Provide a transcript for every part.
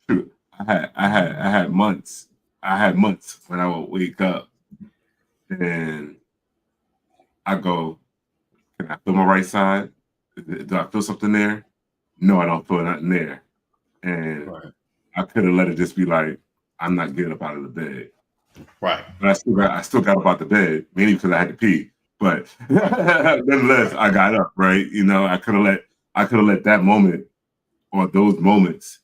shoot, I had months. I had months when I would wake up and I go, can I feel my right side? Do I feel something there? No, I don't feel nothing there. And I could have let it just be like, I'm not getting up out of the bed. Right. But I still got up out the bed, mainly because I had to pee. But nonetheless, I got up, right? I could have let that moment or those moments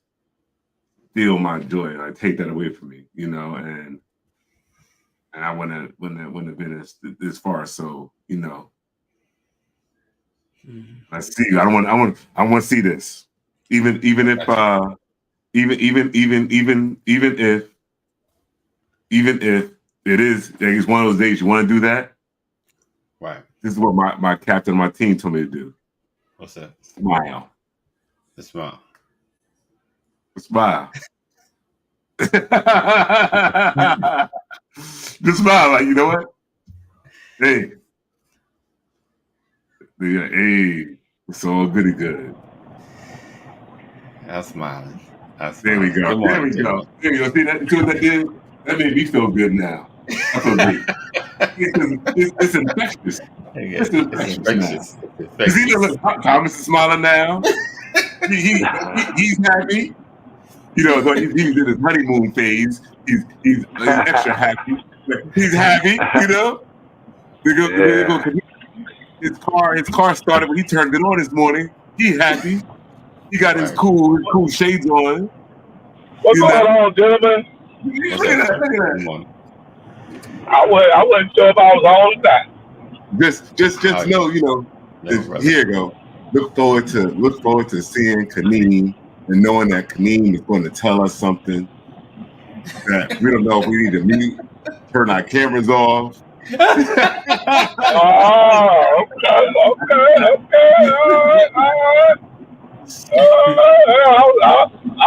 steal my joy and I take that away from me, and I wouldn't have been this far. So, I see you. I want to see this. Even if even if it is like, one of those days you want to do that. Right. This is what my captain of my team told me to do. What's that? Smile. The smile. Smile. Just smile, like, you know what? Hey. Yeah, hey. It's all goody good. I'm smiling. There we go. There we go. See that? That did? That made me feel good now. I feel great. It's infectious. It's infectious now. Look, Thomas is smiling now. He's happy. So he's in his honeymoon phase. He's extra happy. He's happy. His car started when he turned it on this morning. He happy. He got his cool shades on. What's going on, gentlemen? Look at that. I wasn't sure if I was on or not. Just know, here you go. Look forward to seeing Kaneem and knowing that Kaneem is going to tell us something that we don't know if we need to mute, turn our cameras off. Oh,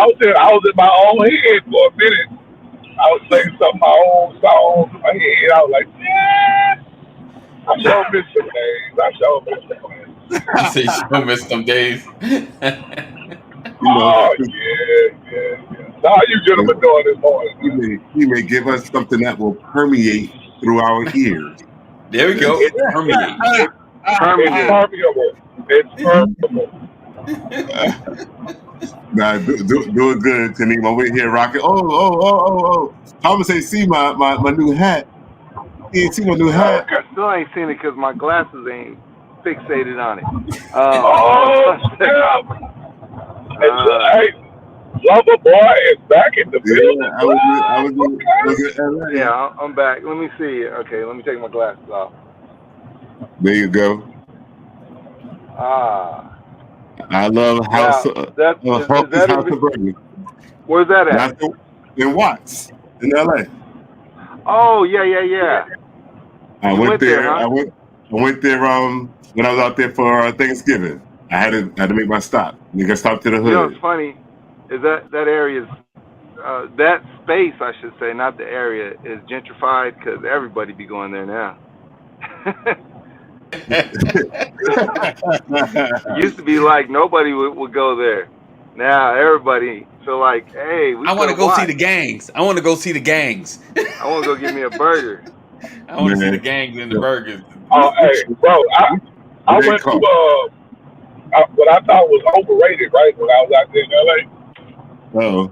okay. I was in my own head for a minute. I was singing some of my own songs in my head. I was like, yeah, I sure miss some days. You say you sure miss some days. Oh, yeah. So how you gentlemen doing this morning? He may give us something that will permeate through our ears. There we go. Permeate. It's permeable. Nah, doing good, Kaneem. I'm waiting here rocking. Oh. Thomas ain't see my new hat. He ain't see my new hat. I still ain't seen it because my glasses ain't fixated on it. Hey, Lover Boy is back in the building. Yeah, I'm back. Let me see. Okay, let me take my glasses off. There you go. I love House of Burger. Where's that at? In Watts, in LA. Oh, yeah. I went there. Huh? I went there when I was out there for Thanksgiving. I had to make my stop. You got stop to the hood. What's funny is that area is that space, I should say, not the area, is gentrified because everybody be going there now. Used to be like nobody would go there. Now everybody feel like, hey, I want to go see the gangs. I want to go get me a burger. I want to see the gangs and the burgers. Oh, hey, bro, I went to what I thought was overrated, right? When I was out there in LA.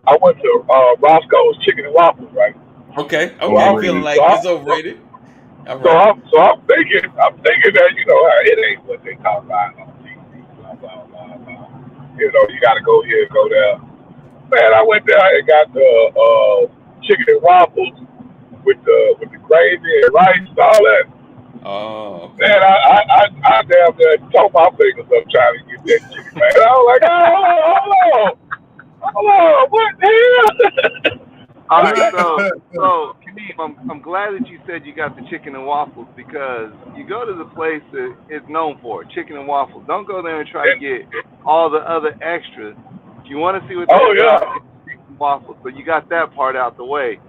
I went to Roscoe's Chicken and Waffles, right? Okay. I'm feeling like it's overrated. Right. So I'm thinking that it ain't what they talk about on TV. Blah blah blah blah. You got to go here and go there. Man, I went there and got the chicken and waffles with the gravy and rice and all that. Oh. Okay. Man, I damn near tore my fingers up trying to get that chicken. Man, I was like, hold on, what the hell? So Kaneem, I'm glad that you said you got the chicken and waffles because you go to the place that it's known for, chicken and waffles. Don't go there and try to get all the other extras. If you want to see what they're about, chicken and waffles. So you got that part out the way.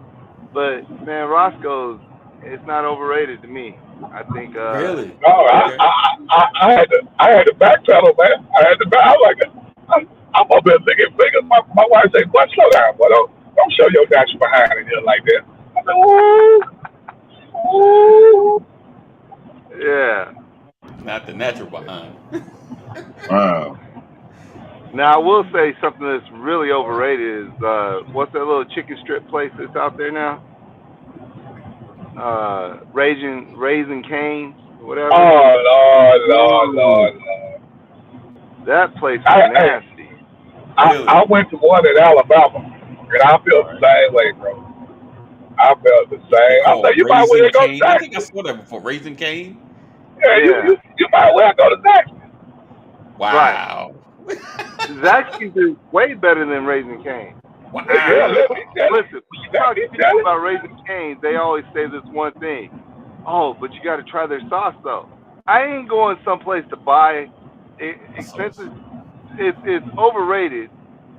But man, Roscoe's, it's not overrated to me. I think. Really? No, I had to backpedal, man. I was like, I'm up there licking fingers. My wife say, "Boy, slow down, boy. Don't show your natural behind in here like that." I said, "Ooh, ooh." Yeah. Not the natural behind. Wow. Now I will say something that's really overrated is what's that little chicken strip place that's out there now? Raising Cane's, whatever. Oh Lord. That place is nasty. I went to one in Alabama, and I felt the same way, bro. I felt the same. I said, you might well go to Zaxby's. I think I saw that before. Raising Cane? Yeah, you might well go to Zaxby's. Wow. Right. Zaxby's is way better than Raising Cane. Wow. Yeah, listen, when you talk to people about Raising Cane's, they always say this one thing. Oh, but you got to try their sauce, though. I ain't going someplace to buy expensive. It's overrated.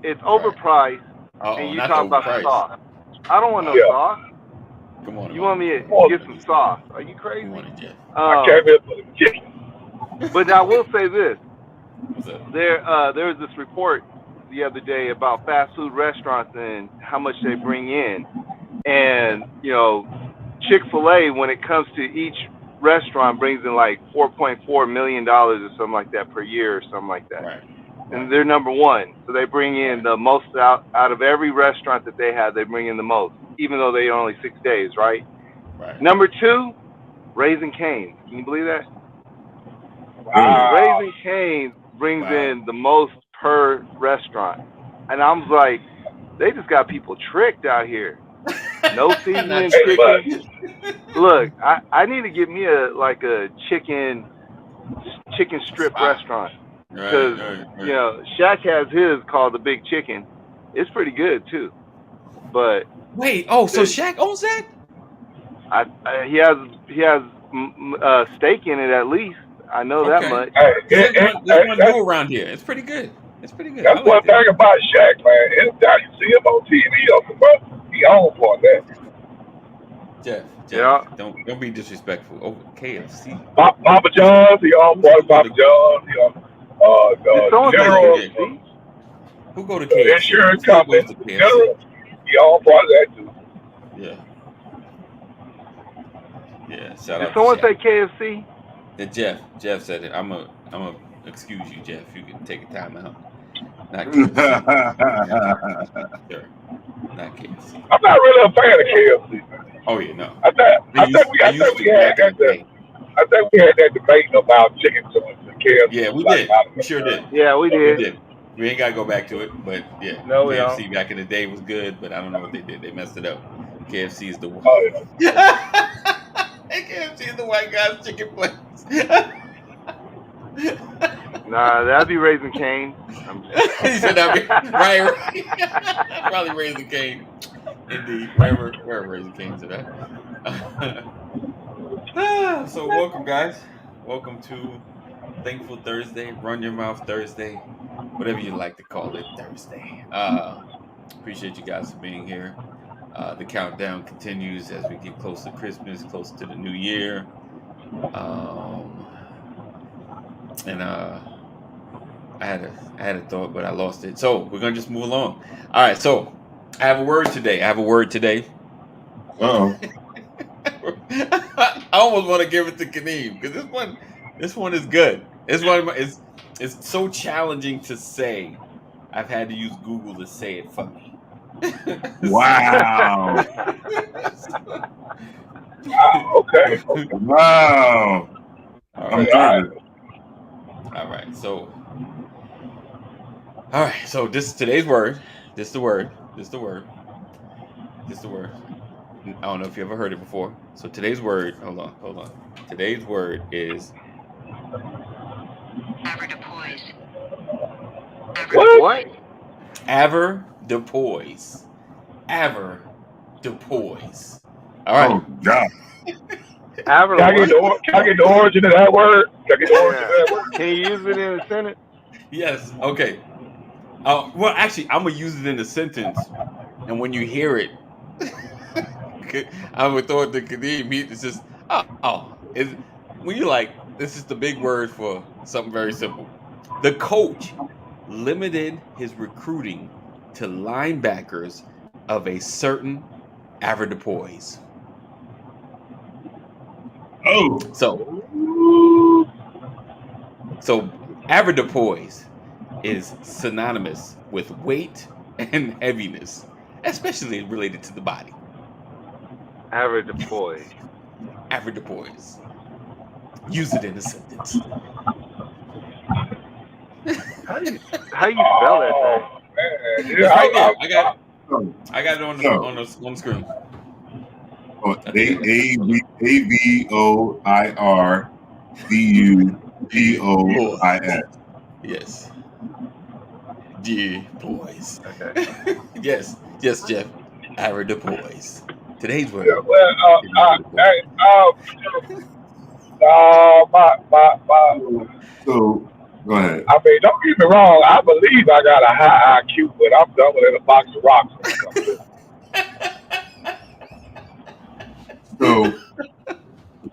It's overpriced. And you talk about the sauce. I don't want no sauce. Come on. You want me to get some sauce? Are you crazy? I came here for the chicken. But I will say this. There was this report the other day about fast food restaurants and how much they bring in. And, Chick-fil-A, when it comes to each restaurant, brings in like $4.4 million or something like that per year or something like that. Right. And they're number one. So they bring in the most out of every restaurant that they have, they bring in the most, even though they only 6 days, right? Right. Number two, Raising Cane's. Can you believe that? Wow. Raising Cane's brings in the most per restaurant. And I'm like, they just got people tricked out here. No seasoning chicken. Look, I need to get me a chicken strip restaurant. Because, Shaq has his called the Big Chicken. It's pretty good, too. But... Wait, so Shaq owns that? He has steak in it at least. I know that much. There's one new around here. It's pretty good. It's pretty good. That's one thing about Shaq, man. Anytime you see him on TV or commercial, he owns for that. Jeff, don't be disrespectful. Oh, KFC. Papa John's, he owns for Papa John's. He owns General. Who go to KFC? Insurance company. General, he owns for that too. Yeah. Shout out. Did someone say KFC? Jeff said it. I'm a excuse you, Jeff. You can take a time out. Not KFC. Sure. Not KFC. I'm not really a fan of KFC. Oh yeah, no. I think we had that debate about chicken joints and KFC. Yeah, we did. We sure did. Yeah, we did. We ain't gotta go back to it, but yeah. No, KFC back in the day was good, but I don't know what they did. They messed it up. KFC is the one. Oh yeah. KFC is the white guy's chicken place. Nah, that'd be Raising Cane. He said that'd be right. Probably Raising Cane. Indeed. Where Raising Cane today. So welcome, guys. Welcome to Thankful Thursday, Run Your Mouth Thursday, whatever you like to call it, Thursday. Appreciate you guys for being here. The countdown continues as we get close to Christmas, close to the new year. I had a thought, but I lost it. So we're gonna just move along. All right. So I have a word today. Uh-oh. I almost want to give it to Kaneem because this one is good. It's so challenging to say. I've had to use Google to say it for me. Wow. Okay. Wow. I'm trying. All right. So this is today's word. This is the word. I don't know if you ever heard it before. So today's word. Hold on. Today's word is Avoirdupois. What? Avoirdupois. Avoirdupois. All right. Oh God. Can I get the origin of that word? Can you use it in a sentence? Yes. Okay. Well, actually, I'm gonna use it in a sentence, and when you hear it, I would throw it to Kadeem. It's just when you're like, this is the big word for something very simple. The coach limited his recruiting to linebackers of a certain avoirdupois. Oh, so avoirdupois is synonymous with weight and heaviness, especially related to the body. Avoirdupois. Avoirdupois. Use it in a sentence. How do you spell that thing? Man, It's right there. I got it on the screen. Avoirdupois. Yes. Dear boys. Okay. Yes, Jeff. Avoirdupois. Today's word. yeah, well, So go ahead. I mean, don't get me wrong. I believe I got a high IQ, but I'm dumbing in a box of rocks. So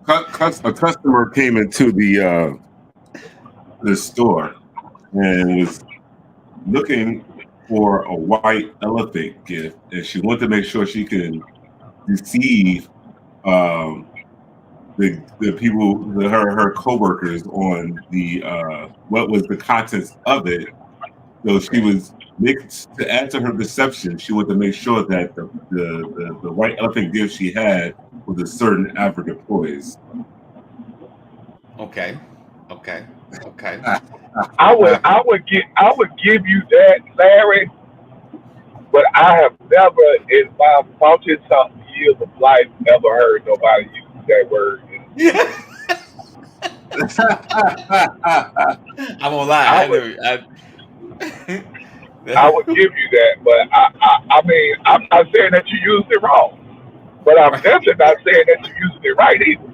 a customer came into the store and was looking for a white elephant gift, and she wanted to make sure she can deceive the people, her coworkers, on the what was the contents of it. So she was to add to her deception. She wanted to make sure that the white elephant gift she had was a certain avoirdupois. Okay. I would give you that, Larry, but I have never in my 40-something years of life ever heard nobody use that word. I'm gonna lie. I would give you that, but I mean, I'm not saying that you used it wrong, but I'm definitely not saying that you used it right either.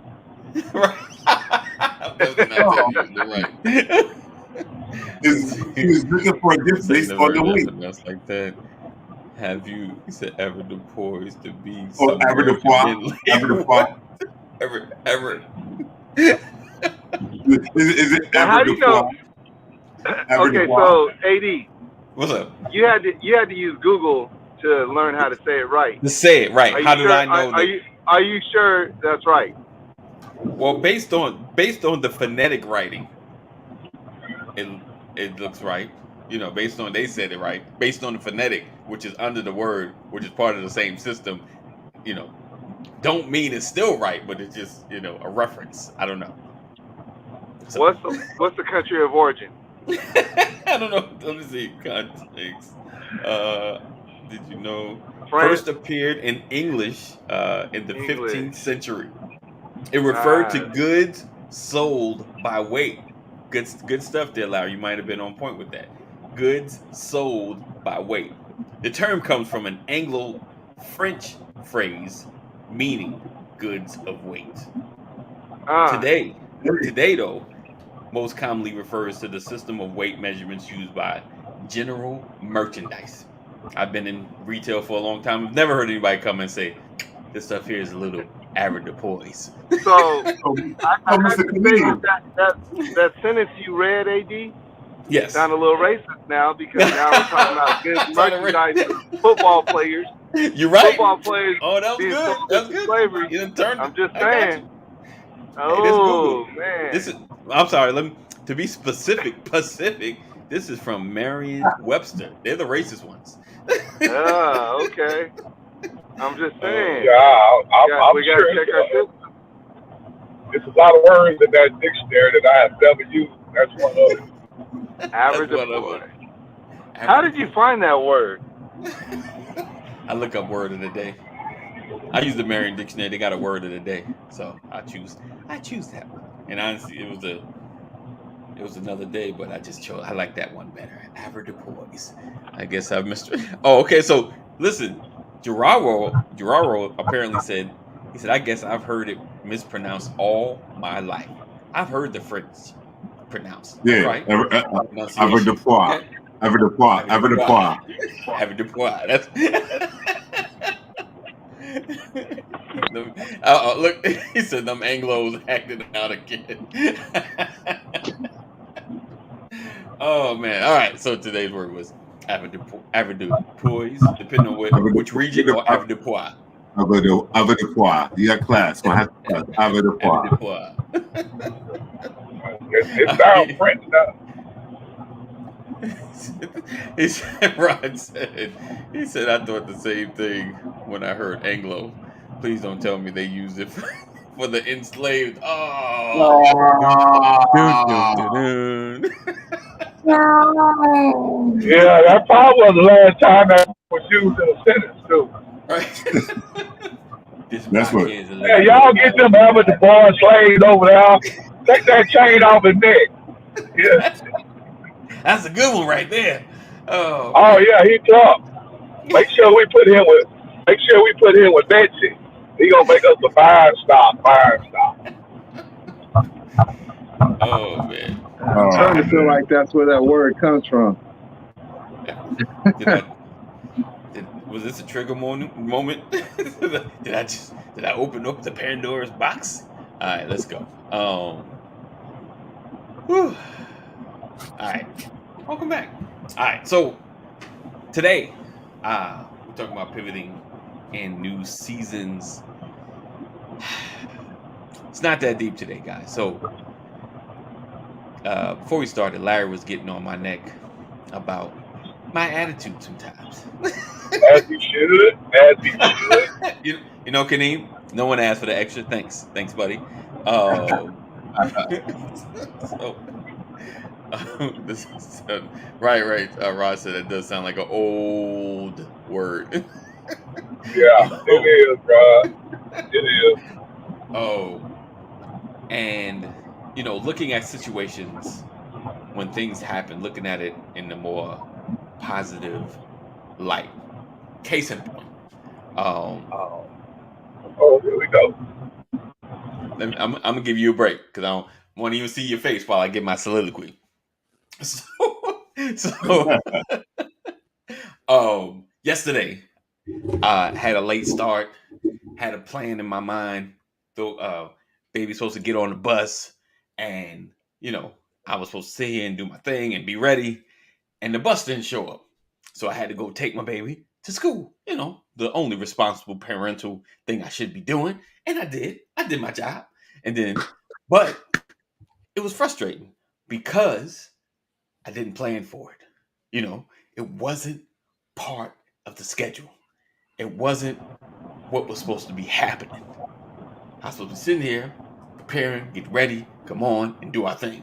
I'm definitely not saying you used it right. He was looking for a gift based on the weight. Else like that. Have you said avoirdupois to be? Or avoirdupois. Ever. Is it How do you know? Okay, so AD, what's up? You had to use Google to learn how to say it right. To say it right. How did I know that? Are you sure that's right? Well, based on the phonetic writing, it looks right. You know, based on they said it right. Based on the phonetic, which is under the word, which is part of the same system, you know, don't mean it's still right, but it's just, you know, a reference. I don't know. So, what's the country of origin? I don't know. Let me see. Context. Did you know? France? First appeared in English in the 15th century. It referred to goods sold by weight. Good stuff there, Larry. You might have been on point with that. Goods sold by weight. The term comes from an Anglo-French phrase meaning goods of weight. Today, though, most commonly refers to the system of weight measurements used by general merchandise. I've been in retail for a long time. I've never heard anybody come and say, this stuff here is a little avoirdupois. So, I have to say that sentence you read, AD, yes, sound a little racist now, because now we're talking about good merchandise for football players. You're right. Football players. Oh, that was good. That's good. Slavery. I'm just saying. Oh, man. I'm sorry. To be specific, Pacific. This is from Merriam-Webster. They're the racist ones. Okay. I'm just saying. I'm we sure gotta check our system. There's a lot of words in that dictionary that I have never used. That's one of them. Avoirdupois. How did you find that word? I look up word of the day. I use the Merriam Dictionary. They got a word of the day, so I choose that one. And honestly, it was another day, but I like that one better. Avoirdupois. I guess I've missed it. Oh, okay. So listen, Gerardo apparently said, he said, I guess I've heard it mispronounced all my life. I've heard the French pronounced. Yeah, right? Avoirdupois. Avoirdupois. That's look, he said them Anglos acting out again. Oh man! All right. So today's word was avoirdupois, depending on which region, or avoirdupois. Avoirdupois. You got class. Avoirdupois. It sounds French now. He said, Rod said, he said, I thought the same thing when I heard Anglo. Please don't tell me they used it for the enslaved. Oh. Yeah, that probably was the last time that was used in a sentence too. Right. That's what. Yeah, y'all get them avoirdupois slaves over there. Take that chain off his neck. Yeah. That's a good one right there. Oh yeah, he tough. Make sure we put him with Betsy. He gonna make us a fire stop. Oh man. I'm starting to feel like that's where that word comes from. Was this a trigger moment? Did I open up the Pandora's box? All right, let's go. Whew. All right, welcome back. All right, so today we're talking about pivoting in new seasons. It's not that deep today, guys. So before we started, Larry was getting on my neck about my attitude sometimes. As he should. You know, Kaneem, no one asked for the extra. Thanks, buddy. This is, right. Rod said it does sound like an old word. Yeah, it is, bro. It is. Oh, and looking at situations when things happen, looking at it in a more positive light. Case in point. Oh, here we go. I'm gonna give you a break because I don't want to even see your face while I get my soliloquy. So yesterday had a late start, had a plan in my mind. So baby's supposed to get on the bus, and I was supposed to sit here and do my thing and be ready, and the bus didn't show up. So I had to go take my baby to school, the only responsible parental thing I should be doing. And I did my job. But it was frustrating because I didn't plan for it. It wasn't part of the schedule. It wasn't what was supposed to be happening. I was supposed to be sitting here, preparing, get ready, come on, and do our thing.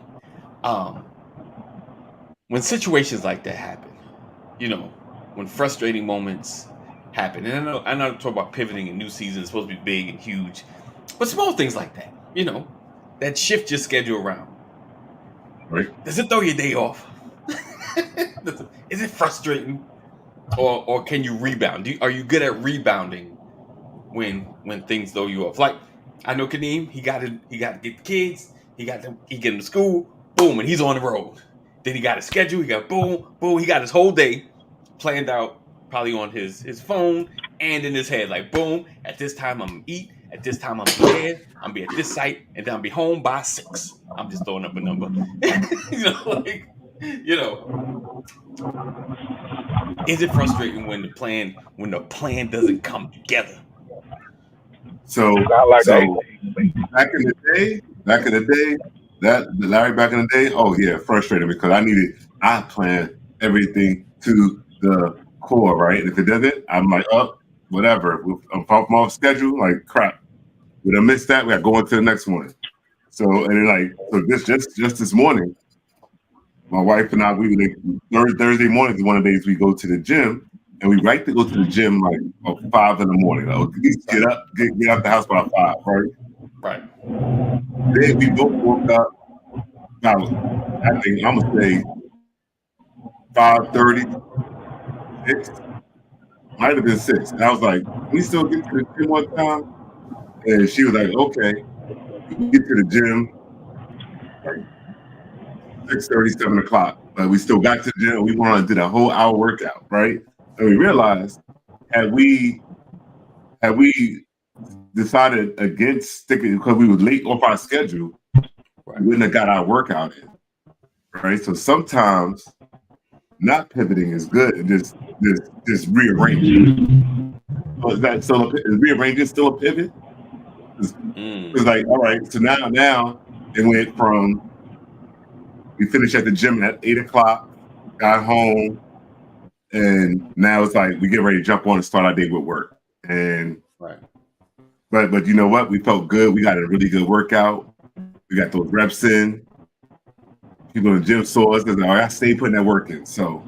When situations like that happen, when frustrating moments happen, and I know I'm talking about pivoting in new seasons, it's supposed to be big and huge, but small things like that, that shift your schedule around. Right. Does it throw your day off? Is it frustrating, or can you rebound? Are you good at rebounding when things throw you off? Like I know Kaneem, he got to get the kids, he get them to school, boom, and he's on the road. Then he got a schedule, he got boom, he got his whole day planned out, probably on his phone and in his head. Like boom, at this time I'm gonna eat, at this time I'm there, I'm gonna be at this site, and then I'll be home by 6. I'm just throwing up a number. Is it frustrating when the plan doesn't come together? So back in the day, that Larry back in the day, oh yeah, frustrating because I planned everything to the core, right? And if it doesn't, I'm like, oh, whatever. I'm off schedule, like crap. We done missed that. We got to go on to the next one. So just this morning, my wife and I, Thursday morning is one of the days we go to the gym, and we like to go to the gym like 5 in the morning. At least get out the house by 5, right? Right. Then we both woke up about, I think I'm gonna say 5:30, 6. Might have been 6. And I was like, we still get to the gym one time? And she was like, okay. We get to the gym like 6:30, 7 o'clock. Like we still got to the gym. We wanted to do that whole hour workout, right? And we realized had we decided against sticking because we were late off our schedule, we wouldn't have got our workout in. right? So sometimes not pivoting is good, and just rearranging. So is rearranging still a pivot? It's like, all right, so now it went from we finished at the gym at 8:00, got home, and now it's like we get ready to jump on and start our day with work. And but you know what? We felt good. We got a really good workout. We got those reps in. People in the gym saw us. They're like, all right, I stay putting that work in. So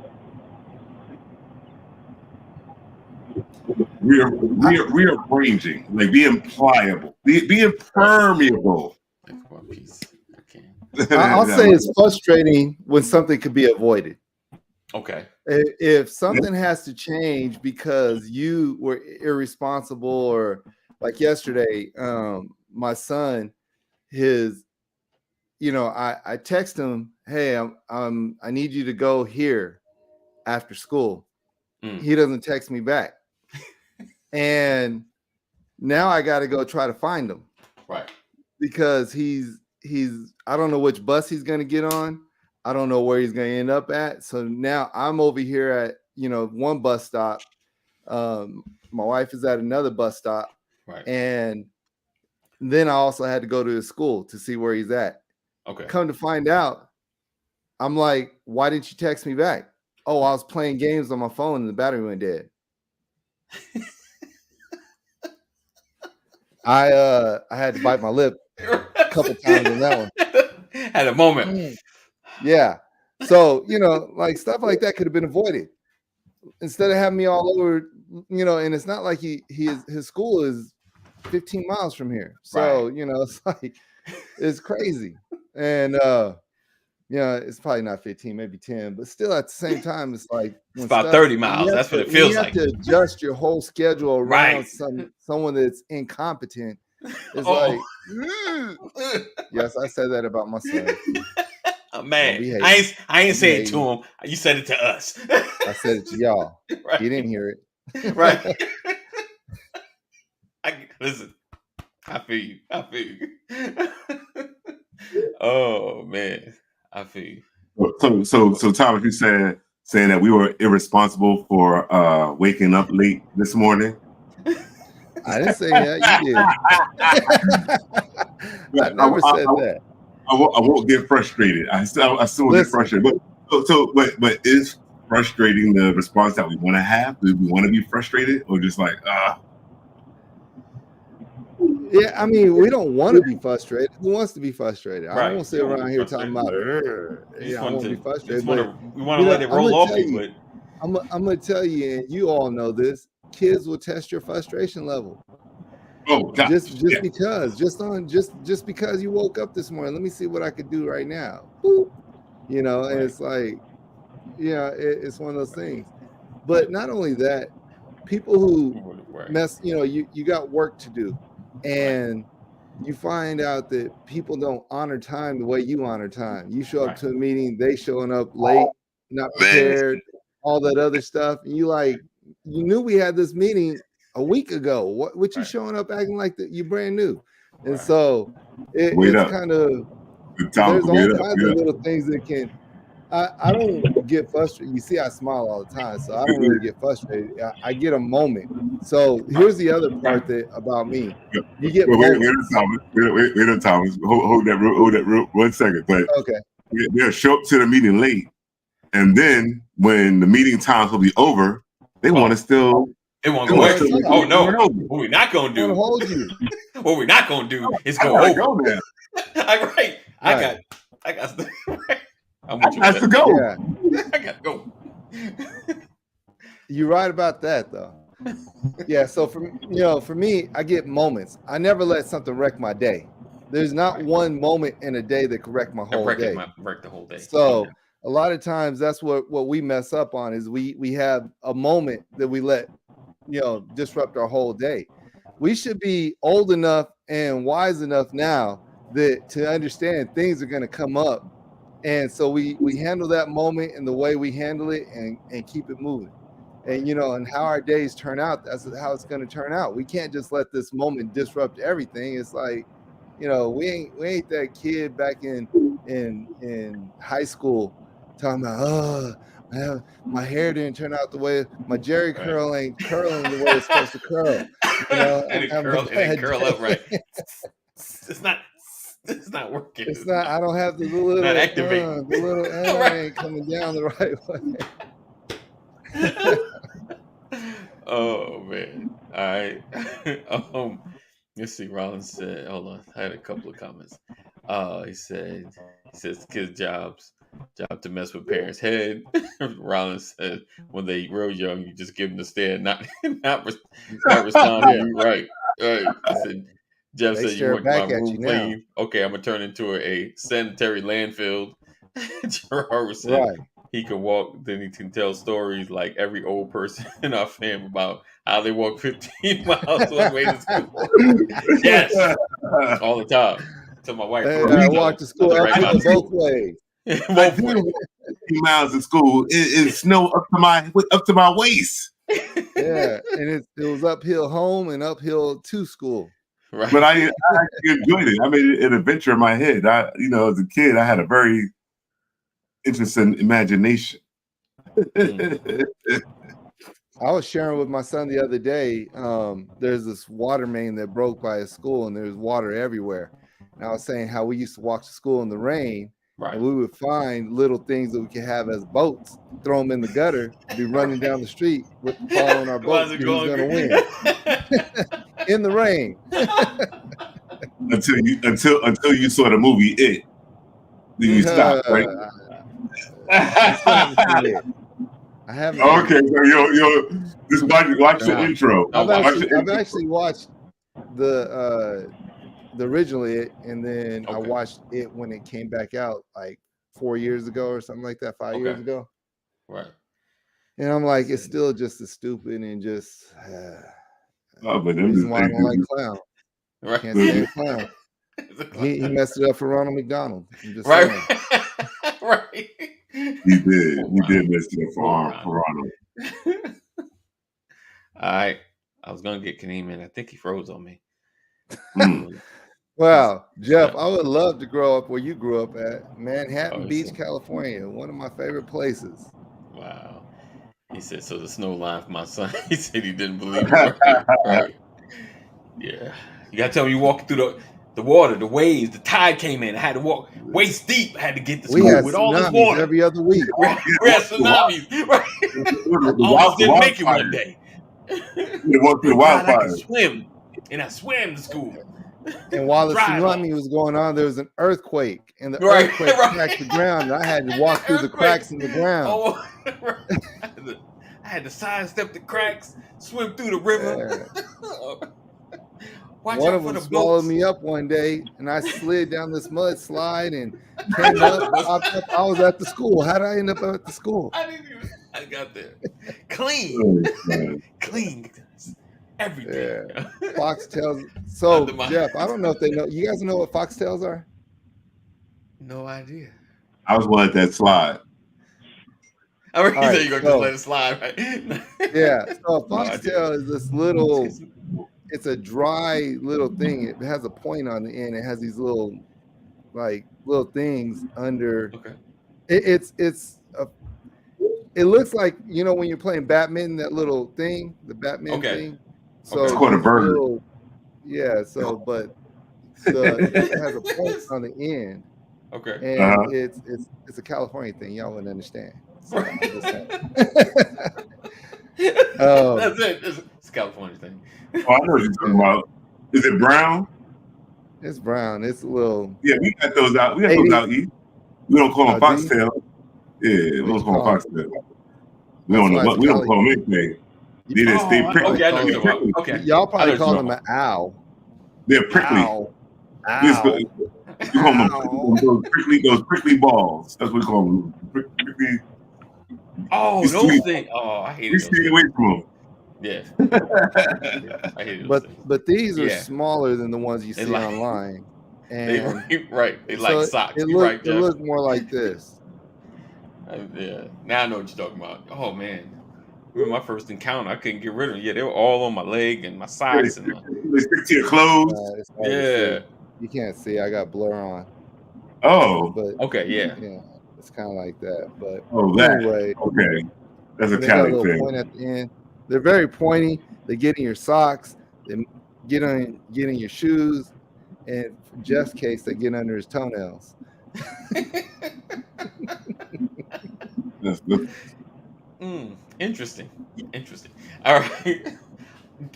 rearranging, like being pliable, being permeable. One piece. I'll say it's frustrating when something could be avoided. Okay. If something has to change because you were irresponsible, or like yesterday, my son, I text him, hey, I need you to go here after school. He doesn't text me back. And now I got to go try to find him. Right. Because he's I don't know which bus he's going to get on. I don't know where he's going to end up at. So now I'm over here at, one bus stop. My wife is at another bus stop. Right. And then I also had to go to his school to see where he's at. Okay. Come to find out, I'm like, why didn't you text me back? Oh, I was playing games on my phone and the battery went dead. I had to bite my lip a couple times on that one. Had a moment. Yeah. So, like stuff like that could have been avoided. Instead of having me all over, and it's not like his school is 15 miles from here. So, it's like, it's crazy. And, it's probably not 15, maybe 10, but still at the same time, it's like it's about 30 miles. That's what it feels like. You have to adjust your whole schedule around someone that's incompetent. It's like, yes, I said that about my son. Oh, man, I ain't say it to him. You said it to us. I said it to y'all. Right. You didn't hear it. Right. Listen, I feel you. Oh, man. I feel you. So Thomas, you saying that we were irresponsible for waking up late this morning? I didn't say that. You did. I never said that. I won't get frustrated. I still get frustrated. But is frustrating the response that we want to have? Do we want to be frustrated, or just like Yeah, I mean, we don't want to be frustrated. Who wants to be frustrated? Right. I won't sit around here talking about it. I won't be frustrated. We want to let it roll off you, but I'm going to tell you, and you all know this, kids will test your frustration level. Oh, God. Just because you woke up this morning, let me see what I could do right now. Boop. And it's like, it's one of those things. But not only that, people who mess, you got work to do, and you find out that people don't honor time the way you honor time. You show up to a meeting, they showing up late, not prepared, all that other stuff. And you knew we had this meeting a week ago. What you showing up acting like that you brand new? And so it's kind of, there's all kinds of little things that can, I don't get frustrated. You see, I smile all the time, so I don't really get frustrated. I get a moment. So here's the other part about me. You get moments. Wait, Thomas. Hold that 1 second. But okay, they'll show up to the meeting late, and then when the meeting times will be over, they want to still. They want to go away. Oh no! What we're not gonna do? Hold you. What we're not gonna do is go over. Go there. I got. I got to go. Yeah. I got to go. You're right about that, though. Yeah. So for me, I get moments. I never let something wreck my day. There's not one moment in a day that can wreck my whole day. Wreck the whole day. So a lot of times that's what we mess up on is we have a moment that we let disrupt our whole day. We should be old enough and wise enough now to understand things are going to come up, and so we handle that moment in the way we handle it and keep it moving. And and how our days turn out, that's how it's going to turn out. We can't just let this moment disrupt everything. It's like we ain't that kid back in in high school talking about, my hair didn't turn out the way my Jerry curl ain't curling the way it's supposed to curl. You know, it didn't curl up right. It's not working. It's not. I don't have the little not activating. The little right. Ain't coming down the right way. Oh man! All right. Let's see. Rollins said, "Hold on." I had a couple of comments. He says kids' job to mess with parents' head. Rollins said, when they real young, you just give them the stare, not respond to you. Right. He said, Jeff said, you want my room clean? Okay, I'm gonna turn into a sanitary landfill. Gerard said, right. He can walk, then he can tell stories like every old person in our family about how they walk 15 miles one way to school. Yes, all the time. To my wife, I walk to school both ways. 15 miles to school. It's snow up to my waist. Yeah, and it was uphill home and uphill to school. Right. But I enjoyed it. I made it an adventure in my head. As a kid, I had a very interesting imagination. I was sharing with my son the other day. There's this water main that broke by his school, and there's water everywhere. And I was saying how we used to walk to school in the rain, right. And we would find little things that we could have as boats, throw them in the gutter, and be running down the street with following our boat. Who's going to win in the rain? until you saw the movie It, then you stopped, right? I haven't. Okay, so you'll just watch the intro. I've actually watched the originally It, and then I watched it when it came back out like 4 years ago or something like that, 5 years ago. Right. And I'm like, it's still just as stupid and just. But reason why I don't like clown. Right. Can't stand clown. He messed it up for Ronald McDonald. Right. Right. He did mess it up for Ronald. All right. I was gonna get Kaneem in. I think he froze on me. Wow, Jeff, I would love to grow up where you grew up at, Manhattan Beach, California, one of my favorite places. Wow. He said, so the snow line for my son. He said he didn't believe it. Right. Yeah. You gotta tell me you walking through the water, the waves, the tide came in. I had to walk waist deep. I had to get to school with all this water. Every other week. We had tsunamis. Right. Almost didn't make it one day. You walked through the wildfire. I could swim. And I swam to school. And while the tsunami was going on, there was an earthquake. And the earthquake cracked the ground. And I had to walk through the cracks in the ground. Oh, I had to sidestep the cracks, swim through the river. One of them swallowed me up one day, and I slid down this mudslide and came up. I was at the school. How did I end up at the school? I got there. Clean. Clean. Everything. Yeah. Foxtails. So, Jeff, I don't know if they know. You guys know what foxtails are? No idea. I was one at that slide. I mean, you said you're going to just let it slide, right? Yeah. So a foxtail is this little, it's a dry little thing. It has a point on the end. It has these little things under. Okay. It looks like, when you're playing badminton, that little thing, the badminton thing. So it's called a bird. But it has a point on the end. Okay. And it's a California thing. Y'all wouldn't understand. So That's it. It's a California thing. Oh, I know what you're talking about. Is it brown? It's brown. It's a little. Yeah, we got those out. We got those out east. We don't call them foxtail. Yeah, we don't call them foxtail. We don't call them anything. They prickly. Okay, I know you're talking about. Okay. Y'all probably call them an owl. They're prickly. Ow. We call them those prickly balls. That's what we call them. Prickly. Oh, those things. Oh, I hate it. We stay away from them. Yeah. I hate it. But these are smaller than the ones you see online. And they like socks. It looks more like this. Yeah. Now I know what you're talking about. Oh man. Remember my first encounter, I couldn't get rid of them. Yeah, they were all on my leg and my socks. They stick to your clothes. Yeah. You can't see. I got blur on. Oh, But Okay, yeah. it's kind of like that. But that. anyway, Okay, that's a they got a Cali little thing. point at the end. They're very pointy. They get in your socks. They get in your shoes. And for Jeff's case, they get under his toenails. Interesting. All right.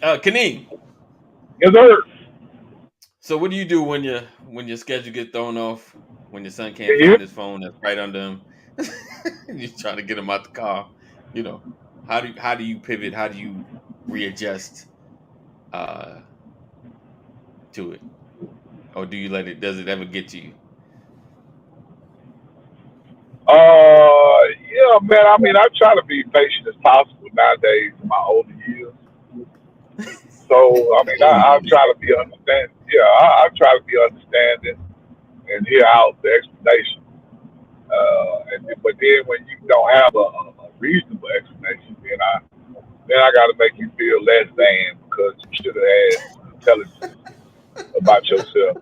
Kaneem. Yes, sir. So what do you do when your schedule gets thrown off? When your son can't Can you? find his phone that's right under him, and you're trying to get him out the car. How do you pivot? How do you readjust to it, or do you let it? Does it ever get to you? Yeah, man. I mean, I try to be patient as possible nowadays in my older years. So, I mean, I try to be understanding. Yeah, I try to be understanding and hear out the explanation. But then when you don't have a reasonable explanation, then I got to make you feel less than because you should have had intelligence about yourself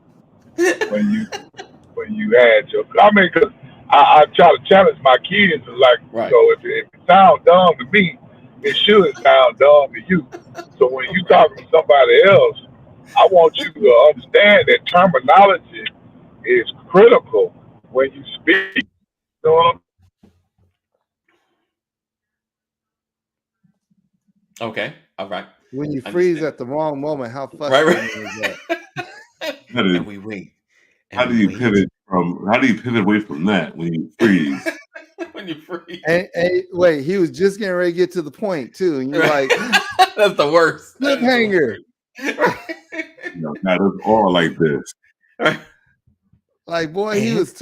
when you had your. I mean, because I try to challenge my kids like, Right. so if it sounds dumb to me, it should sound dumb to you. So when you talk to somebody else, I want you to understand that terminology is critical when you speak. You know what I'm Okay. All right. When you freeze at the wrong moment, how frustrating is that? And we wait. How do you pivot away from that when you freeze? When you freeze. And wait, he was just getting ready to get to the point too, and you're like, "That's the worst cliffhanger." No, it's all like this. Like, boy, he was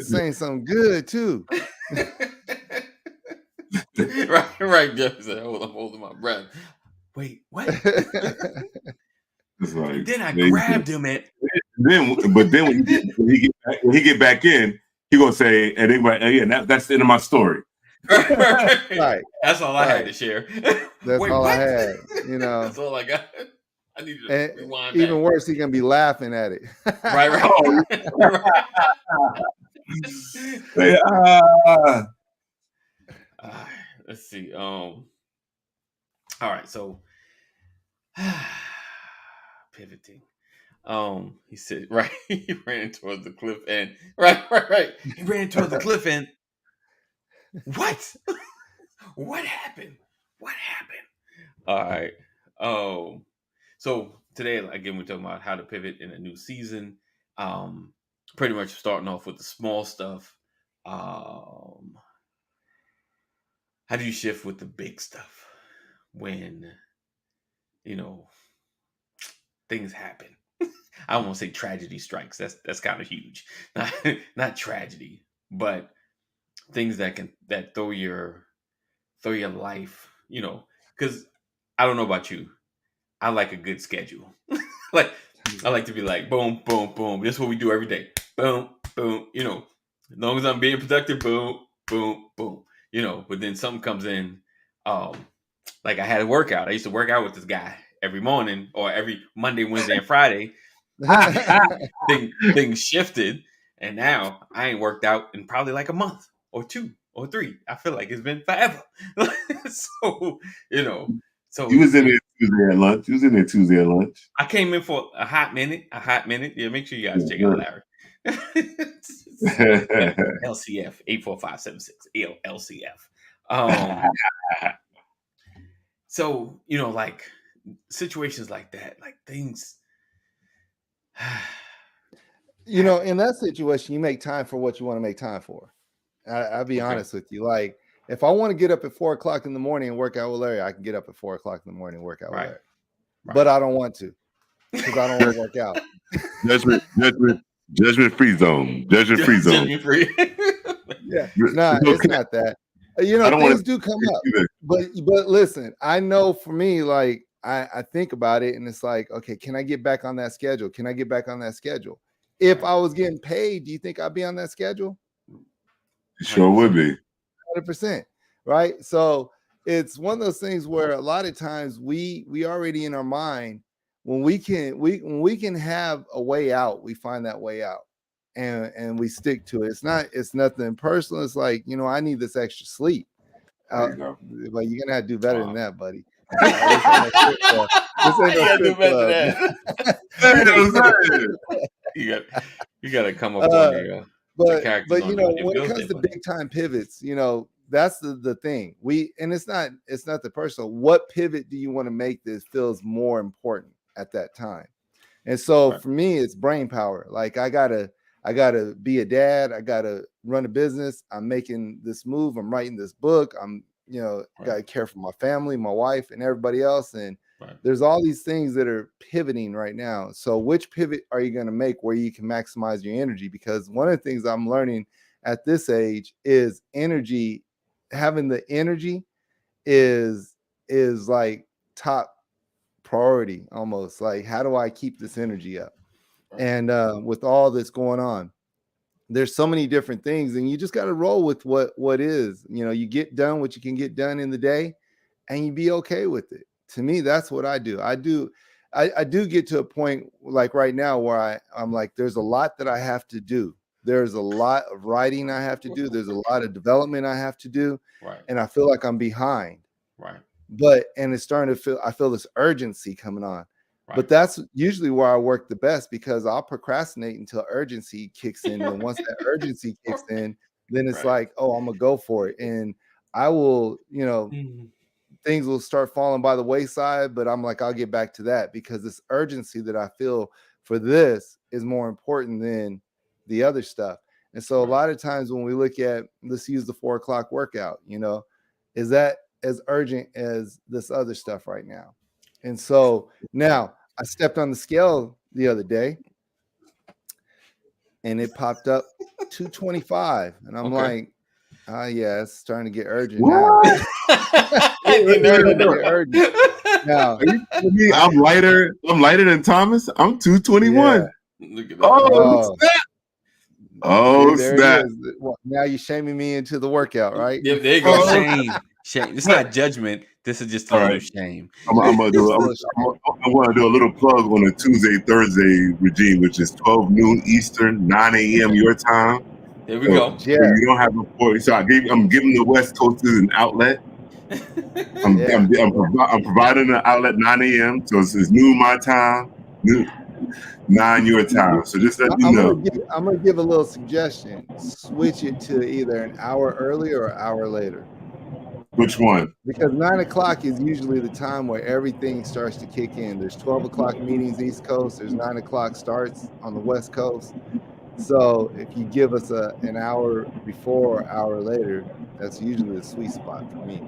saying something good too. right. Jeff said, "I'm holding my breath." Wait, what? It's like, then I grabbed him at. But then when he get back in, he gonna say, and anyway, that's the end of my story. Right. That's all I had to share. That's all I had. That's all I got. I need to rewind even back. worse, he gonna be laughing at it. Let's see. All right, so pivoting. He said, right, he ran towards the cliff end. Right. He ran towards the cliff end. What? What happened? All right. So today, again, we're talking about how to pivot in a new season. Pretty much starting off with the small stuff. How do you shift with the big stuff when, things happen? I don't want to say tragedy strikes. That's kind of huge. Not tragedy, but things that throw your life, because I don't know about you. I like a good schedule. Like, I like to be like, boom, boom, boom. That's what we do every day. Boom, boom. As long as I'm being productive, boom, boom, boom. But then something comes in. Like I had a workout. I used to work out with this guy every morning or every Monday, Wednesday, and Friday. Things shifted, and now I ain't worked out in probably like a month or 2 or 3. I feel like it's been forever. So you was in there Tuesday at lunch. I came in for a hot minute. Yeah, make sure you guys check out Larry. LCF 84576 LCF. So like situations like that, like things. In that situation, you make time for what you want to make time for. I'll be honest with you. Like, if I want to get up at 4 o'clock in the morning and work out with Larry, I can get up at 4 o'clock in the morning and work out with Larry. Right. But I don't want to because I don't want to work out. Judgment free zone. Judgment free zone. Yeah, it's not that. Things do come up. But listen, I know for me, like I think about it and it's like, okay, can I get back on that schedule? If I was getting paid, do you think I'd be on that schedule? Sure would be. 100%. Right. So it's one of those things where a lot of times we already in our mind, when we can have a way out, we find that way out. and we stick to it. It's nothing personal. It's like, I need this extra sleep. There you go. But you're gonna have to do better than that, buddy. This ain't no strip club. You got to come up on the but when it comes to big time pivots, that's the thing. And it's not the personal. What pivot do you want to make that feels more important at that time? And so for me, it's brain power. Like I gotta be a dad. I gotta run a business. I'm making this move. I'm writing this book. I'm gotta care for my family, my wife, and everybody else. And there's all these things that are pivoting right now. So which pivot are you going to make where you can maximize your energy? Because one of the things I'm learning at this age is energy. Having the energy is like top priority almost. Like, how do I keep this energy up? And with all that's going on, there's so many different things, and you just got to roll with what is. You get done what you can get done in the day, and you be okay with it. To me, that's what I do. I do get to a point like right now where I'm like, there's a lot that I have to do. There's a lot of writing I have to do. There's a lot of development I have to do. And I feel like I'm behind. And it's starting to I feel this urgency coming on. But that's usually where I work the best, because I'll procrastinate until urgency kicks in. And once that urgency kicks in, then it's like, oh, I'm going to go for it. And I will, things will start falling by the wayside, but I'm like, I'll get back to that, because this urgency that I feel for this is more important than the other stuff. And so a lot of times when we look at, let's use the 4 o'clock workout, is that as urgent as this other stuff right now? And so now I stepped on the scale the other day and it popped up 225. And I'm like, yeah, it's starting to get urgent now. Now, I'm lighter than Thomas. I'm 221. Look at that. Oh, snap. Oh, snap. Well, now you're shaming me into the workout, right? Yeah, there you go. Shame. It's not judgment. This is just a little shame. I'm gonna do a little plug on the Tuesday, Thursday regime, which is 12 noon Eastern, 9 a.m. your time. There we go. Yeah. So you don't have a point. So I'm giving the West Coasters an outlet. I'm providing an outlet 9 a.m. So it's noon my time, 9 your time. So just let you know. I'm gonna give a little suggestion. Switch it to either an hour earlier or an hour later. Which one? Because 9 o'clock is usually the time where everything starts to kick in. There's 12 o'clock meetings East Coast. There's 9 o'clock starts on the West Coast. So if you give us an hour before or hour later, that's usually the sweet spot for me.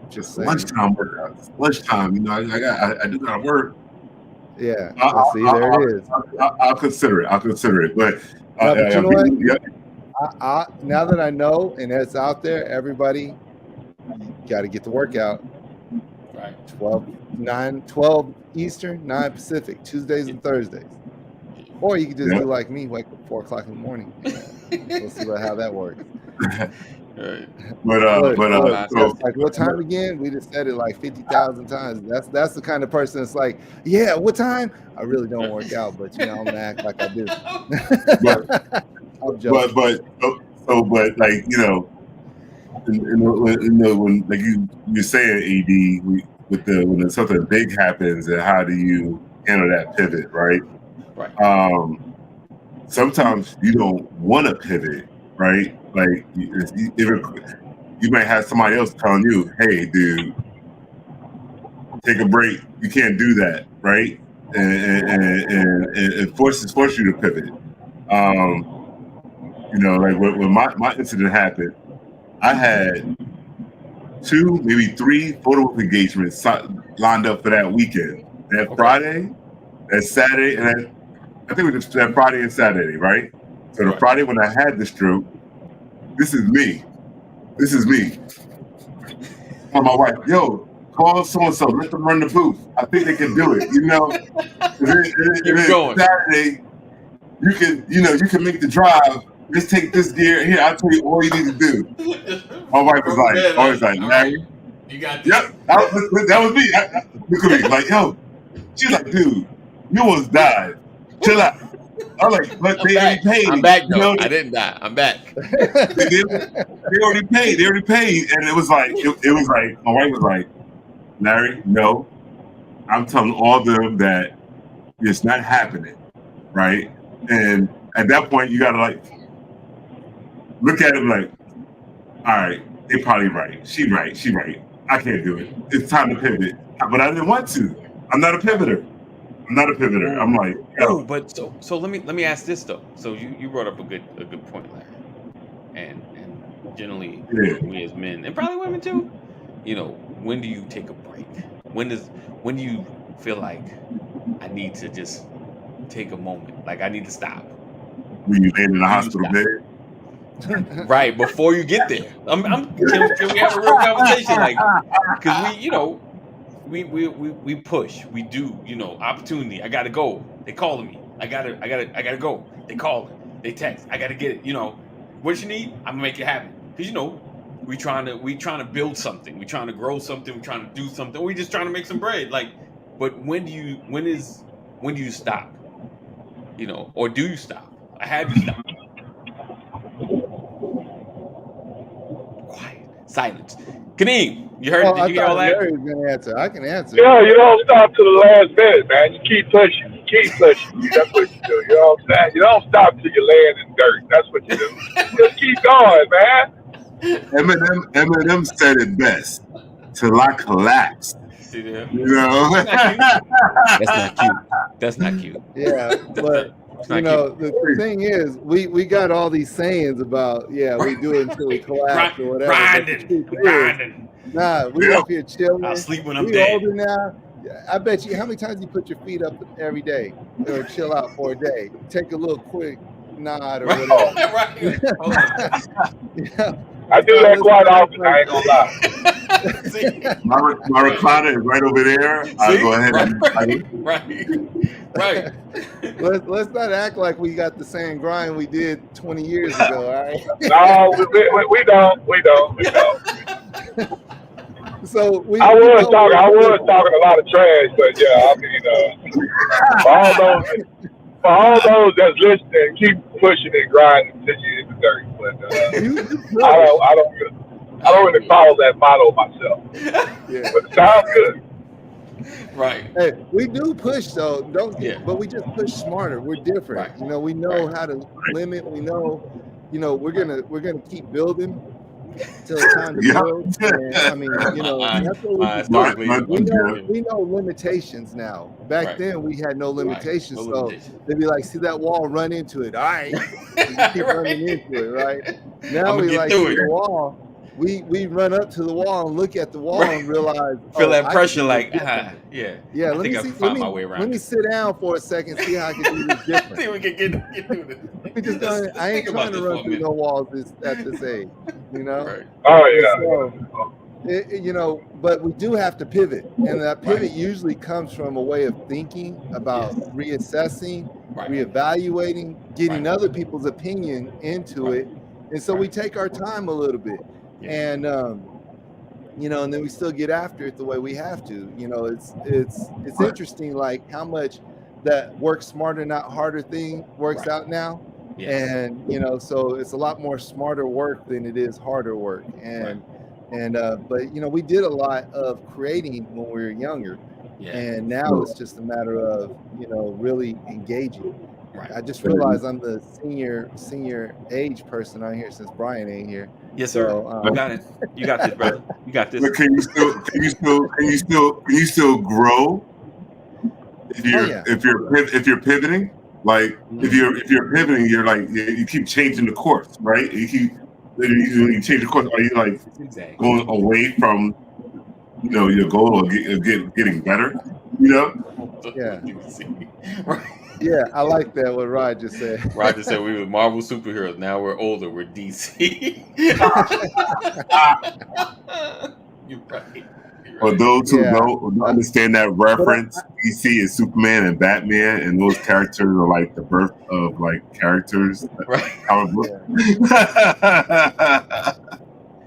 Just saying. Lunchtime workouts. Lunchtime, I do gotta work. Yeah. There it is. I'll consider it. But you know what? Now that I know and it's out there, everybody, you got to get the workout. Right. 12 Eastern, 9 Pacific, Tuesdays and Thursdays. Or you can just do like me, wake up 4 o'clock in the morning. We'll see how that works. Right. So, like, what time again? We just said it like 50,000 times. That's the kind of person that's like, yeah, what time? I really don't work out, but I'm gonna act like I do. I'm joking. But like when like you're saying, AD, when something big happens, and how do you handle that pivot, right? Right. Sometimes you don't want to pivot, right? Like you might have somebody else telling you, "Hey, dude, take a break. You can't do that," right? And force you to pivot. Like when my incident happened, I had 2, maybe 3 photo engagements lined up for that weekend. That Friday, that Saturday, and I think it was that Friday and Saturday, right? So the Friday when I had the stroke, this is me. And my wife, yo, call so-and-so, let them run the booth. I think they can do it, And then Saturday, you can make the drive. Just take this gear here. I'll tell you all you need to do. My wife was like, Larry, you got this. Yep, that was me. Look at me, like, yo. She's like, dude, you almost died. Chill out. I'm like, but they already paid. I'm back though. I didn't die. I'm back. They already paid. They already paid, and it was like, it was like, my wife was like, Larry, no, I'm telling all of them that it's not happening, right? And at that point, you gotta like look at it like, all right, they probably right. She right. I can't do it. It's time to pivot. But I didn't want to. I'm not a pivoter. I'm like, oh, but so let me ask this though. So you brought up a good point, Larry. And generally we as men and probably women too, when do you take a break? When do you feel like I need to just take a moment? Like I need to stop. When you land in the hospital bed. Right, before you get there. Can we have a real conversation? Like, because we push, we do, opportunity. I gotta go. They calling me. I gotta go. They calling. They text. I gotta get it. What you need? I'm gonna make it happen. Because we trying to build something. We trying to grow something. We trying to do something. We just trying to make some bread. Like, but when do you stop? Or do you stop? I have you stop. Quiet. Silence. Kadeem, you heard? Did you hear all that? Larry was gonna answer. I can answer. Yeah, you don't stop to the last minute, man. You keep pushing. That's what you do. You know what I'm saying? You don't stop till you land in dirt. That's what you do. Just keep going, man. Eminem said it best. Till I collapse. See there? That's not cute. Yeah, but the thing is, we got all these sayings about we do it until we collapse or whatever. Grinding. Nah, we up here chilling. I'll sleep when I'm dead. Older now. I bet you, how many times you put your feet up every day or chill out for a day? Take a little quick nod or whatever. Yeah. I do that quite often. I ain't gonna lie. My recliner is right over there. I'll go ahead Right. Let's not act like we got the same grind we did 20 years ago, all right? No, we don't. So I was talking a lot of trash, but yeah, I mean, for all those that's listening, keep pushing and grinding until you're in the dirt. But I don't really follow that motto myself. Yeah. But it sounds good. Right. Hey, we do push though, but we just push smarter. We're different. Right. We know how to limit. We know, we're gonna keep building till it's time to build. And, I mean, that's what we know limitations now. Back then we had no limitations. Right. So they'd be like, see that wall, run into it. All right. Keep running into it, right? Now we like see the wall. We run up to the wall and look at the wall and realize feel that pressure like let me sit down for a second, see how I can do this different. See if we can get through this. I ain't trying to run through no walls at this age, Right. Oh yeah. So, but we do have to pivot, and that pivot usually comes from a way of thinking about reassessing, reevaluating, getting other people's opinion into it, and so we take our time a little bit. And and then we still get after it the way we have to. It's interesting, like how much that work smarter, not harder thing works out now. And so it's a lot more smarter work than it is harder work. But we did a lot of creating when we were younger, and now it's just a matter of really engaging. Right. I just realized I'm the senior age person on here since Brian ain't here. Yes, sir. So, you got it. You got this, brother. You got this. But can you still grow if you're pivoting? Like if you're pivoting, you're like you keep changing the course, right? When you change the course, are you like going away from your goal or getting better? Yeah. Yeah, I like that what Rod just said. Rod just said we were Marvel superheroes. Now we're older. We're DC. You're right. For those who don't understand that reference, DC is Superman and Batman, and those characters are like the birth of like characters. Right.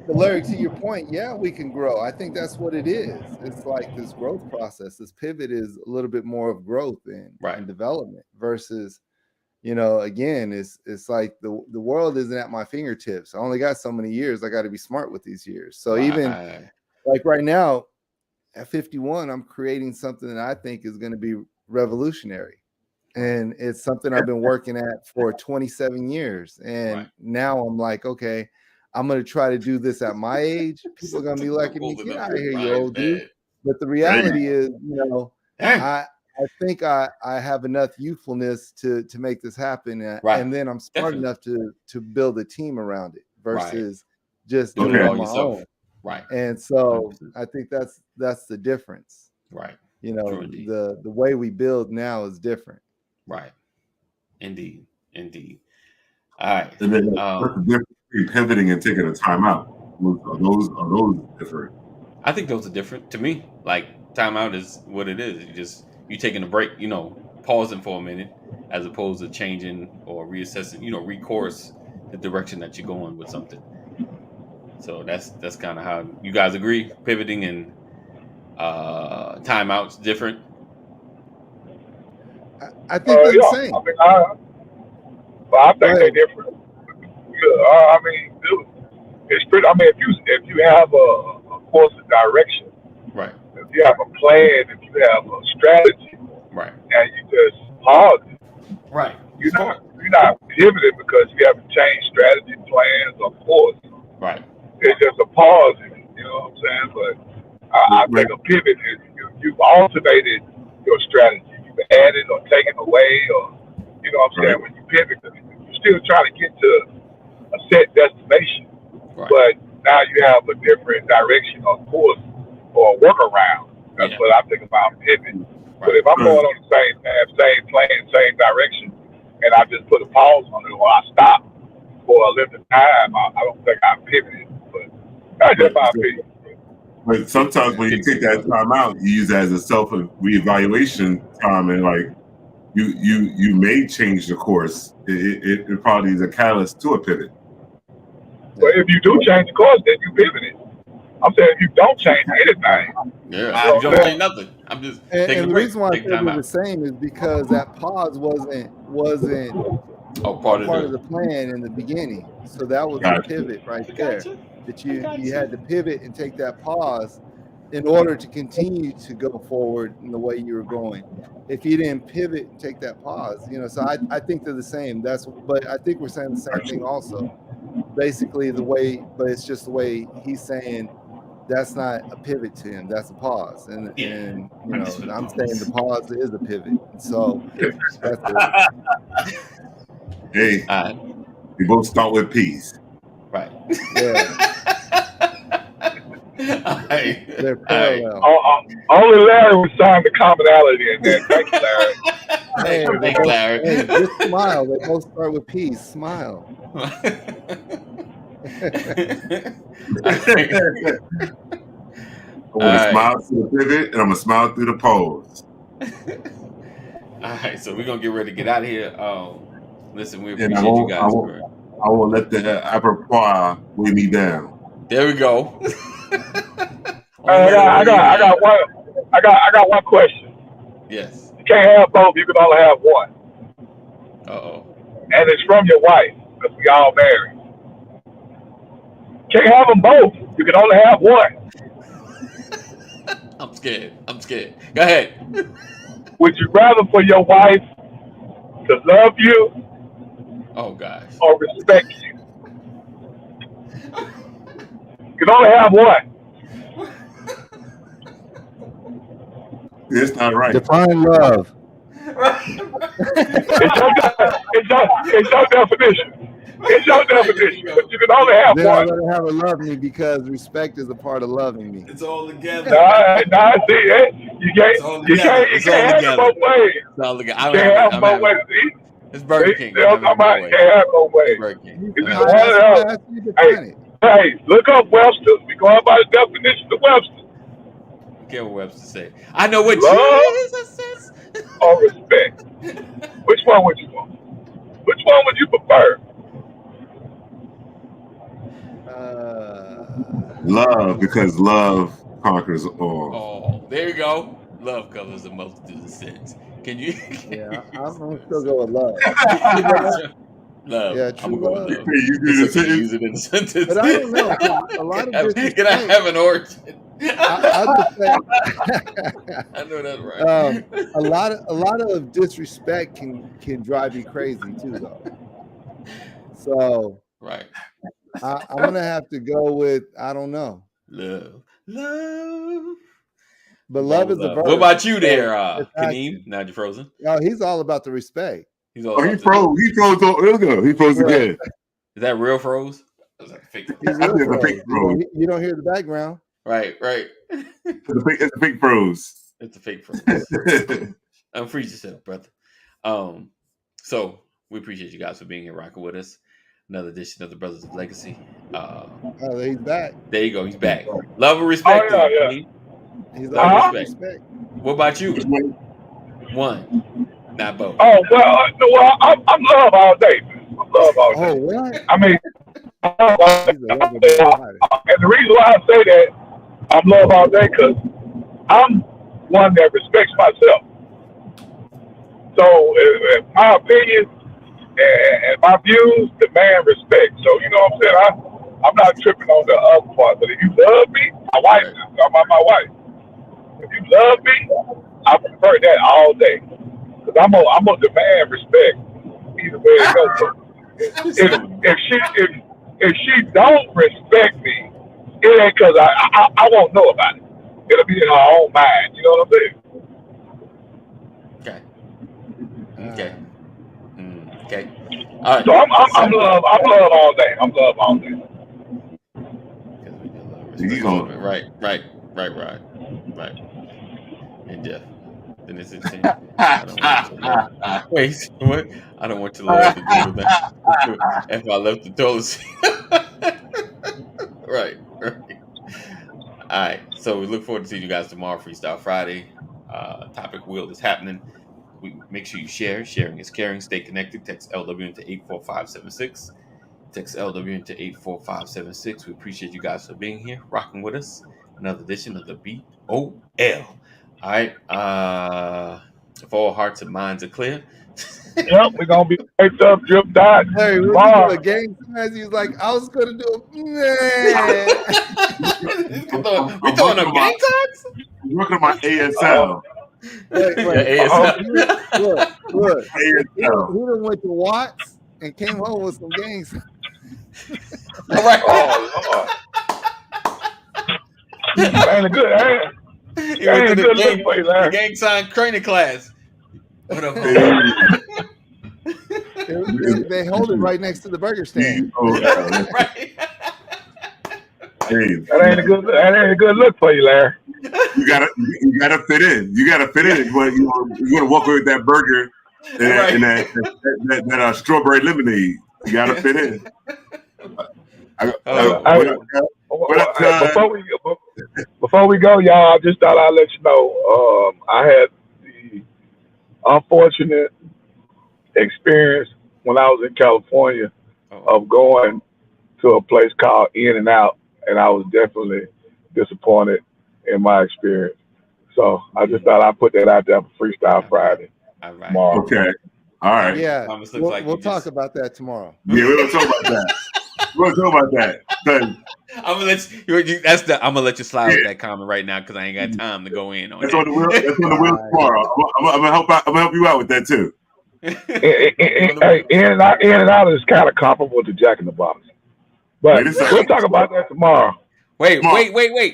But Larry, to your point, we can grow. I think that's what it is. It's like this growth process. This pivot is a little bit more of growth and development versus, again, it's like the world isn't at my fingertips. I only got so many years. I got to be smart with these years. So even like right now at 51, I'm creating something that I think is going to be revolutionary. And it's something I've been working at for 27 years. And now I'm like, okay, I'm going to try to do this at my age. People are going to be like, get out of here, you old dude. But the reality is, I think I have enough youthfulness to make this happen. And then I'm smart enough to build a team around it versus just doing it on my own. Right. And so 100%. I think that's the difference. Right. The way we build now is different. Right. Indeed. All right. And then what's the difference between pivoting and taking a timeout? Are those different? I think those are different to me. Like timeout is what it is. You taking a break, pausing for a minute, as opposed to changing or reassessing, recourse the direction that you're going with something. So that's kind of how you guys agree. Pivoting and timeouts different. I think they're the same. I think they're different. I mean, dude, it's pretty. I mean, if you have a course of direction, right? If you have a plan, if you have a strategy, right, and you just pause it, right? You're not pivoting because you haven't changed strategy, plans, or course. Right. It's just a pause. You know what I'm saying? But I think a pivot is you've alternated your strategy. You've added or taken away, or you know what I'm saying? When you pivot, you're still trying to get to a set destination, but now you have a different direction or course or a workaround. That's what I think about pivot. But if I'm going on the same path, same plan, same direction, and I just put a pause on it or I stop for a limited time, I don't think I'm pivoting. But that's just my opinion. But sometimes when you take that time out, you use it as a self reevaluation time, and like you may change the course. It probably is a catalyst to a pivot. Well, if you do change the course, then you pivoted. I'm saying if you don't change anything, you don't change nothing. I'm just and the reason why I think we're the same is because that pause wasn't part of the plan in the beginning. So that was a pivot right there. That you had to pivot and take that pause in order to continue to go forward in the way you were going. If you didn't pivot and take that pause, so I think they're the same. But I think we're saying the same thing also. Basically but it's just the way he's saying that's not a pivot to him, that's a pause. And I'm saying the pause is a pivot. And so that's it. Hey, we both start with peace. Right. Yeah. They're parallel. Only Larry was showing the commonality in there. Thank you, Larry. Thanks, Larry. Hey, just smile. They both start with peace. Smile. I want to smile through the pivot, and I'm gonna smile through the pose. All right, so we're gonna get ready to get out of here. Listen, we appreciate you guys. I won't let the apropos weigh me down. There we go. I got one question. Yes. You can't have both. You can only have one. And it's from your wife, because we all married. Can't have them both. You can only have one. I'm scared. Go ahead. Would you rather for your wife to love you? Oh gosh. Or respect you? You can only have one. It's not right. Define love. It's your definition. It's your definition, but you can only have then one. I'm gonna have her love me because respect is a part of loving me. It's all together. Nah, see, you can't have it both ways. It's all together. You can't have both ways. It's Burger King. You can't have both ways. Burger King. Hey, look up Webster. We going by the definition of Webster. Care what Webster say. I know what love or respect. Which one would you want? Which one would you prefer? Love, because love conquers all. Oh, there you go. Love covers a multitude of sins. Can you? Yeah, I'm gonna still go with love. Love. Yeah, I'm true gonna go love. with love. You do It's the okay to sentence. use it in a sentence. But I don't know. 'Cause a lot of Can I disrespect. have an origin? I'll just say, I know that's right. a lot of disrespect can drive you crazy too, though. So Right. I'm gonna have to go with I don't know. Love. But love is a verb. What about you there, It's Kaneem? Now you're frozen. No, he's all about the respect. He's all Oh, he about froze. He froze. He froze Right. again. Is that real froze? Or is that fake? He's I think real it's a fake froze. froze. You don't hear the background. Right. It's a fake froze. It's a fake froze. Free yourself, brother. So we appreciate you guys for being here, rocking with us. Another edition of the Brothers of Legacy. Oh, he's back. There you go. He's back. Love and respect. Oh, yeah. Kaneem. He's Love all and about respect. What about you? One, not both. Oh well, I'm love all day. Man. I'm love all day. Oh, what? I mean, He's a lover boy. and the reason why I say that I'm love all day because I'm one that respects myself. So, in my opinion and my views demand respect. So, you know what I'm saying? I'm not tripping on the other part. But if you love me, my wife, I'm talking about my wife. If you love me, I prefer that all day. Because I'm gonna demand respect either way it goes. If she don't respect me, it ain't because I won't know about it. It'll be in her own mind. You know what I'm saying? Okay. Okay. All right. So I'm love all day. I'm love all day. Right. And Jeff. Then it's insane. Wait, what? I don't want your love to do with that. If I left the toilet seat. Right. All right. So we look forward to seeing you guys tomorrow, Freestyle Friday. Topic wheel is happening. Make sure you share. Sharing is caring. Stay connected. Text LW into 84576. Text LW into 84576. We appreciate you guys for being here, rocking with us. Another edition of the BOL. All right. If all hearts and minds are clear. Yep, we're gonna be baked up, drip dot. Hey, we do a game as he's like, I was gonna do We throwing up game tags? Working on my ASL. Look. He done went to Watts and came home with some games. All right. Oh, ain't a good. He went to the gang sign training class. What up? They hold it right next to the burger stand. Right. Hey, That ain't a good look for you, Larry. You gotta fit in. You gotta fit in. You want to walk away with that burger and that strawberry lemonade. You gotta fit in. Before we go, y'all, I just thought I'd let you know. I had the unfortunate experience when I was in California of going to a place called In-N-Out, and I was definitely disappointed in my experience. So I just thought I'd put that out there for Freestyle Friday. Tomorrow. Okay. All right. Yeah. We'll talk about that tomorrow. Yeah, we'll talk about that. We'll talk about that. I'm gonna let I'm gonna let you slide with that comment right now because I ain't got time to go in on that's that. On the wheel. That's on the wheel tomorrow. I'm gonna help you out with that too. In-N-Out is kind of comparable to Jack in the Box, but we'll talk about that tomorrow. Wait.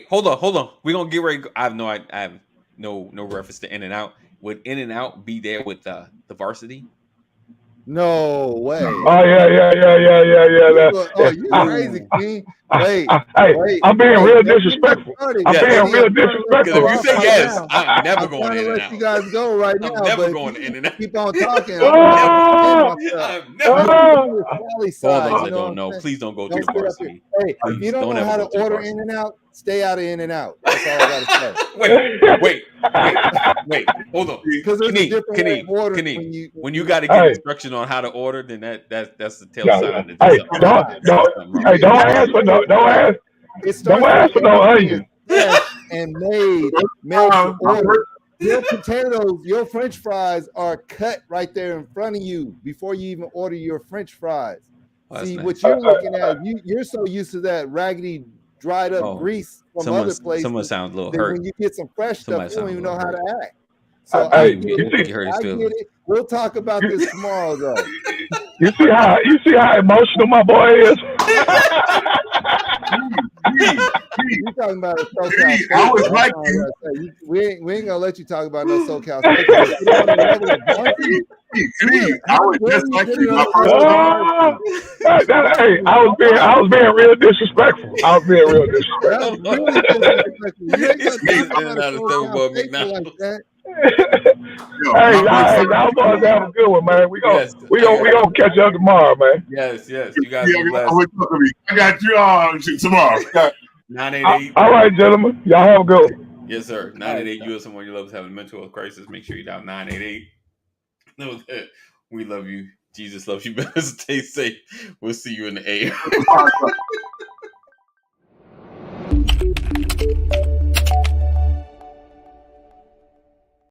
Hold on. We're gonna get ready. I have no reference to In-N-Out. Would In-N-Out be there with the varsity? No way. Oh yeah. Oh, you crazy, King. Wait. I'm being real disrespectful. If you say yes, I'm never going to let you guys go right now. I'm never going to In-N-Out. Keep on talking. I'm never. No, please don't go to the varsity. Hey, if you don't know how to order In-N-Out, stay out of In-N-Out. That's all I gotta say. Wait. Hold on. Because there's a different way of ordering. When you got to get instruction on how to order, then that's the tail sign. Don't ask for no onion. And made to order. Your potatoes, your French fries are cut right there in front of you before you even order your French fries. See, nice. what you're looking at, you're so used to that raggedy, dried up grease from other places. Someone sounds a little hurt. When you get some fresh stuff, you don't even know how to act. So I get it. We'll talk about this tomorrow, though. You see how emotional my boy is. You talking about a SoCal State? I was like you. We ain't gonna let you talk about no SoCal State. I was just like you. Hey, I was being real disrespectful. Hey, y'all boys have a good one, man. We gonna catch up tomorrow, man. Yes. You guys be blessed. I got you on tomorrow. 988. All right, gentlemen. Y'all have a good one. Yes, sir. 988. You or someone you love is having a mental health crisis. Make sure you dial 988. Know that we love you. Jesus loves you. Better stay safe. We'll see you in the air.